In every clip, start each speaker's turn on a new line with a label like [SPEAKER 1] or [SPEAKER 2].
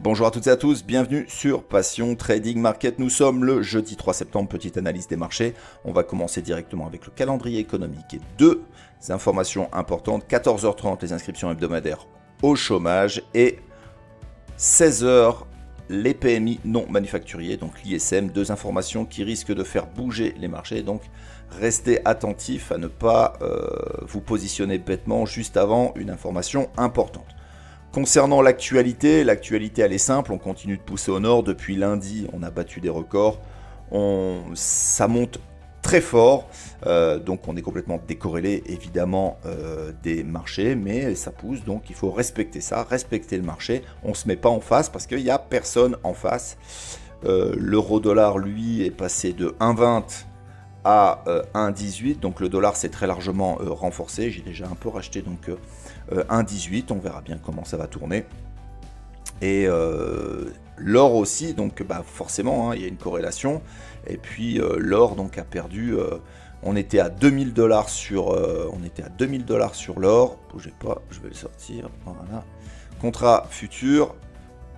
[SPEAKER 1] Bonjour à toutes et à tous, bienvenue sur Passion Trading Market. Nous sommes le jeudi 3 septembre, petite analyse des marchés. On va commencer directement avec le calendrier économique et deux informations importantes. 14h30, les inscriptions hebdomadaires au chômage et 16h, les PMI non manufacturiers, donc l'ISM. Deux informations qui risquent de faire bouger les marchés, donc restez attentifs à ne pas vous positionner bêtement juste avant une information importante. Concernant l'actualité elle est simple, on continue de pousser au nord. Depuis lundi, on a battu des records, ça monte très fort, donc on est complètement décorrélé évidemment des marchés, mais ça pousse, donc il faut respecter ça, respecter le marché. On ne se met pas en face parce qu'il n'y a personne en face. L'euro-dollar, lui, est passé de 1,20 à 1,18, donc le dollar s'est très largement renforcé. J'ai déjà un peu racheté, donc 1,18, on verra bien comment ça va tourner. Et l'or aussi, donc forcément, il y a une corrélation. Et puis l'or donc a perdu, on était à 2000 $ sur sur l'or. Bougez pas, je vais le sortir. Voilà. Contrat futur,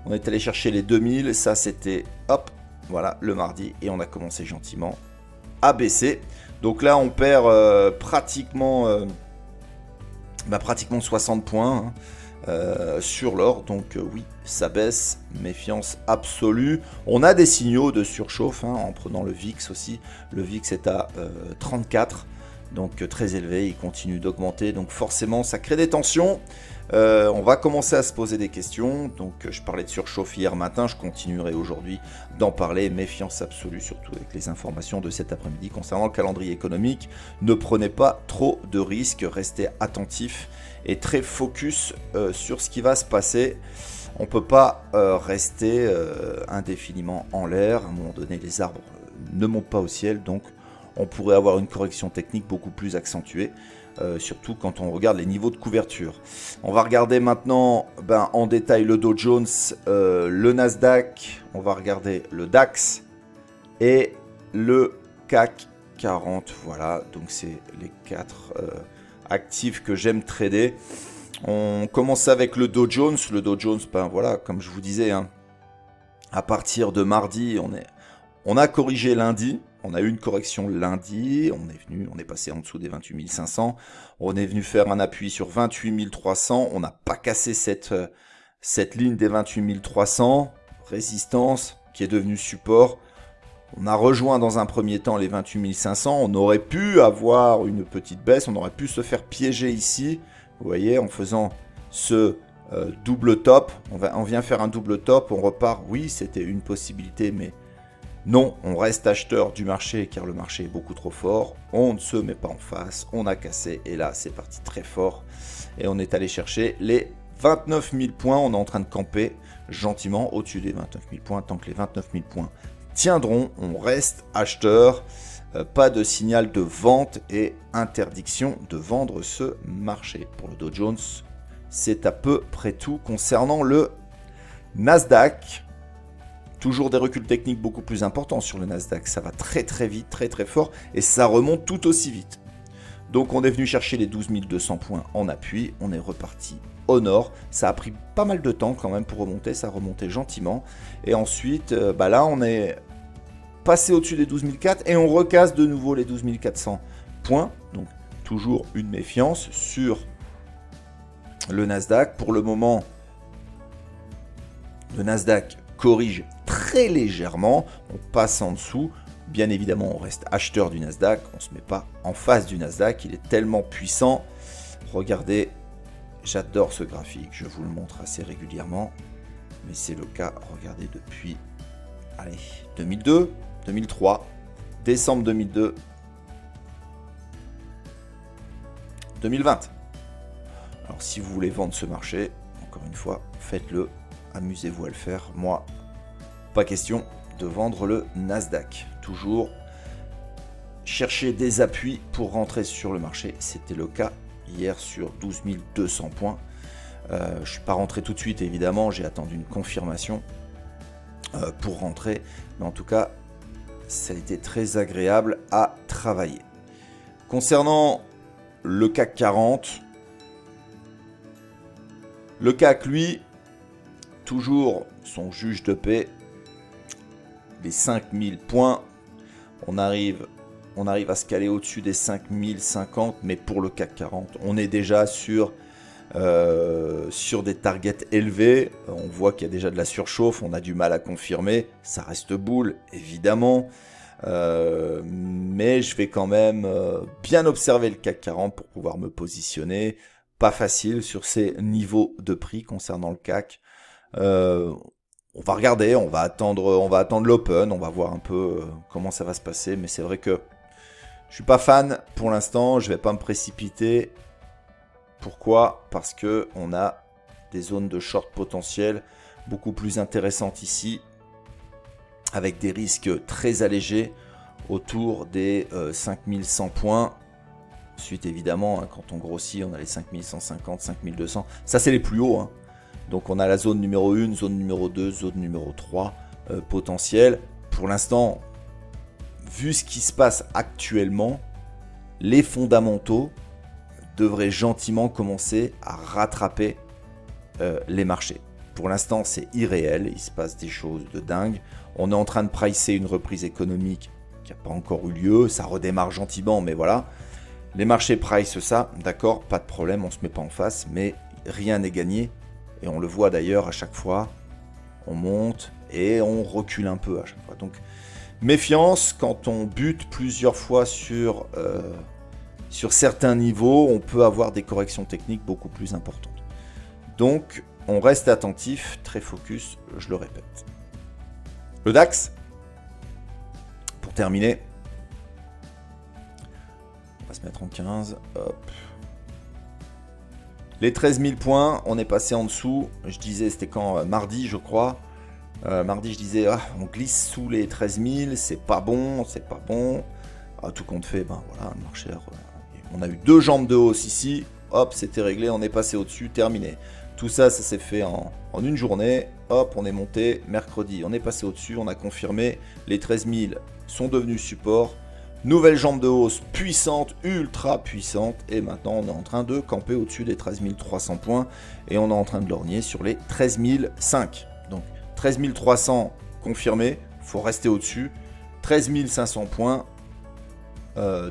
[SPEAKER 1] on est allé chercher les 2000, ça c'était hop, voilà, le mardi, et on a commencé gentiment à baisser. Donc là on perd pratiquement 60 points sur l'or, donc oui, ça baisse, méfiance absolue. On a des signaux de surchauffe en prenant le VIX aussi. Le VIX est à 34, donc très élevé, il continue d'augmenter, donc forcément ça crée des tensions. On va commencer à se poser des questions. Donc je parlais de surchauffe hier matin, je continuerai aujourd'hui d'en parler. Méfiance absolue, surtout avec les informations de cet après-midi concernant le calendrier économique. Ne prenez pas trop de risques, restez attentifs et très focus sur ce qui va se passer. On ne peut pas rester indéfiniment en l'air. À un moment donné, les arbres ne montent pas au ciel, donc on pourrait avoir une correction technique beaucoup plus accentuée. Surtout quand on regarde les niveaux de couverture. On va regarder maintenant en détail le Dow Jones, le Nasdaq, on va regarder le DAX et le CAC 40. Voilà, donc c'est les 4 actifs que j'aime trader. On commence avec le Dow Jones. Le Dow Jones, voilà, comme je vous disais, à partir de mardi, on a corrigé lundi. On a eu une correction lundi, on est passé en dessous des 28 500, on est venu faire un appui sur 28 300, on n'a pas cassé cette ligne des 28 300, résistance qui est devenue support. On a rejoint dans un premier temps les 28 500, on aurait pu avoir une petite baisse, on aurait pu se faire piéger ici, vous voyez, en faisant ce double top, on vient faire un double top, on repart, oui c'était une possibilité, mais non, on reste acheteur du marché car le marché est beaucoup trop fort. On ne se met pas en face, on a cassé et là c'est parti très fort. Et on est allé chercher les 29 000 points. On est en train de camper gentiment au-dessus des 29 000 points. Tant que les 29 000 points tiendront, on reste acheteur. Pas de signal de vente et interdiction de vendre ce marché. Pour le Dow Jones, c'est à peu près tout concernant le Nasdaq. Toujours des reculs techniques beaucoup plus importants sur le Nasdaq. Ça va très très vite, très très fort. Et ça remonte tout aussi vite. Donc on est venu chercher les 12 200 points en appui. On est reparti au nord. Ça a pris pas mal de temps quand même pour remonter. Ça a remonté gentiment. Et ensuite, là on est passé au-dessus des 12 400 et on recasse de nouveau les 12 400 points. Donc toujours une méfiance sur le Nasdaq. Pour le moment, le Nasdaq corrige très légèrement, on passe en dessous, bien évidemment on reste acheteur du Nasdaq, on ne se met pas en face du Nasdaq, il est tellement puissant. Regardez, j'adore ce graphique, je vous le montre assez régulièrement, mais c'est le cas, regardez depuis 2002, 2003, décembre 2002, 2020. Alors si vous voulez vendre ce marché, encore une fois, faites-le. Amusez-vous à le faire. Moi, pas question de vendre le Nasdaq. Toujours chercher des appuis pour rentrer sur le marché. C'était le cas hier sur 12 200 points. Je ne suis pas rentré tout de suite, évidemment. J'ai attendu une confirmation pour rentrer. Mais en tout cas, ça a été très agréable à travailler. Concernant le CAC 40, le CAC, lui, toujours son juge de paix, les 5000 points. On arrive à se caler au-dessus des 5050, mais pour le CAC 40, on est déjà sur des targets élevés. On voit qu'il y a déjà de la surchauffe, on a du mal à confirmer. Ça reste boule, évidemment. Mais je vais quand même bien observer le CAC 40 pour pouvoir me positionner. Pas facile sur ces niveaux de prix concernant le CAC. On va regarder, on va attendre l'open, on va voir un peu comment ça va se passer. Mais c'est vrai que je suis pas fan pour l'instant, je vais pas me précipiter. Pourquoi ? Parce que on a des zones de short potentiel beaucoup plus intéressantes ici, avec des risques très allégés autour des 5100 points. Ensuite, évidemment, quand on grossit, on a les 5150, 5200. Ça, c'est les plus hauts. Hein. Donc, on a la zone numéro 1, zone numéro 2, zone numéro 3 potentielle. Pour l'instant, vu ce qui se passe actuellement, les fondamentaux devraient gentiment commencer à rattraper les marchés. Pour l'instant, c'est irréel, il se passe des choses de dingue. On est en train de pricer une reprise économique qui n'a pas encore eu lieu, ça redémarre gentiment, mais voilà. Les marchés price ça, d'accord, pas de problème, on ne se met pas en face, mais rien n'est gagné. Et on le voit d'ailleurs à chaque fois, on monte et on recule un peu à chaque fois. Donc, méfiance, quand on bute plusieurs fois sur certains niveaux, on peut avoir des corrections techniques beaucoup plus importantes. Donc, on reste attentif, très focus, je le répète. Le DAX, pour terminer, on va se mettre en 15, hop. Les 13 000 points, on est passé en dessous, je disais, c'était quand mardi je crois, mardi je disais, on glisse sous les 13 000, c'est pas bon, tout compte fait, ben voilà, le marché, on a eu 2 jambes de hausse ici, hop, c'était réglé, on est passé au-dessus, terminé. Tout ça, ça s'est fait en une journée. Hop, on est monté mercredi. On est passé au-dessus, on a confirmé. Les 13 000 sont devenus support. Nouvelle jambe de hausse puissante, ultra puissante. Et maintenant, on est en train de camper au-dessus des 13 300 points. Et on est en train de lorgner sur les 13 005. Donc, 13 300 confirmé. Il faut rester au-dessus. 13 500 points.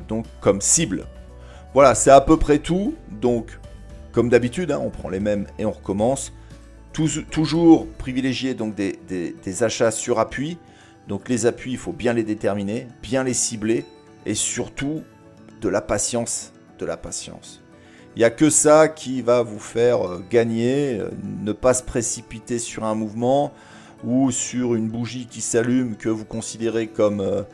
[SPEAKER 1] Donc, comme cible. Voilà, c'est à peu près tout. Donc, comme d'habitude, on prend les mêmes et on recommence. Toujours privilégier donc des achats sur appui. Donc les appuis, il faut bien les déterminer, bien les cibler et surtout de la patience. Il n'y a que ça qui va vous faire gagner. Ne pas se précipiter sur un mouvement ou sur une bougie qui s'allume que vous considérez comme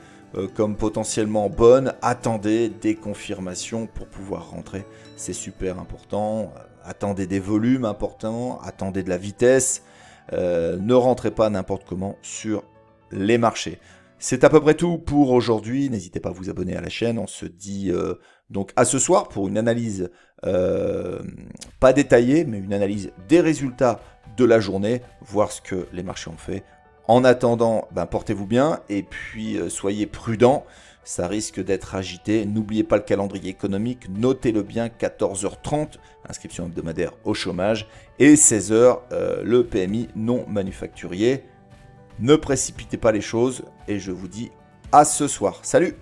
[SPEAKER 1] potentiellement bonne. Attendez des confirmations pour pouvoir rentrer. C'est super important. Attendez des volumes importants, attendez de la vitesse. Ne rentrez pas n'importe comment sur les marchés. C'est à peu près tout pour aujourd'hui. N'hésitez pas à vous abonner à la chaîne. On se dit donc à ce soir pour une analyse pas détaillée, mais une analyse des résultats de la journée, voir ce que les marchés ont fait. En attendant, portez-vous bien et puis soyez prudents. Ça risque d'être agité. N'oubliez pas le calendrier économique. Notez-le bien, 14h30, inscription hebdomadaire au chômage. Et 16h, le PMI non manufacturier. Ne précipitez pas les choses. Et je vous dis à ce soir. Salut!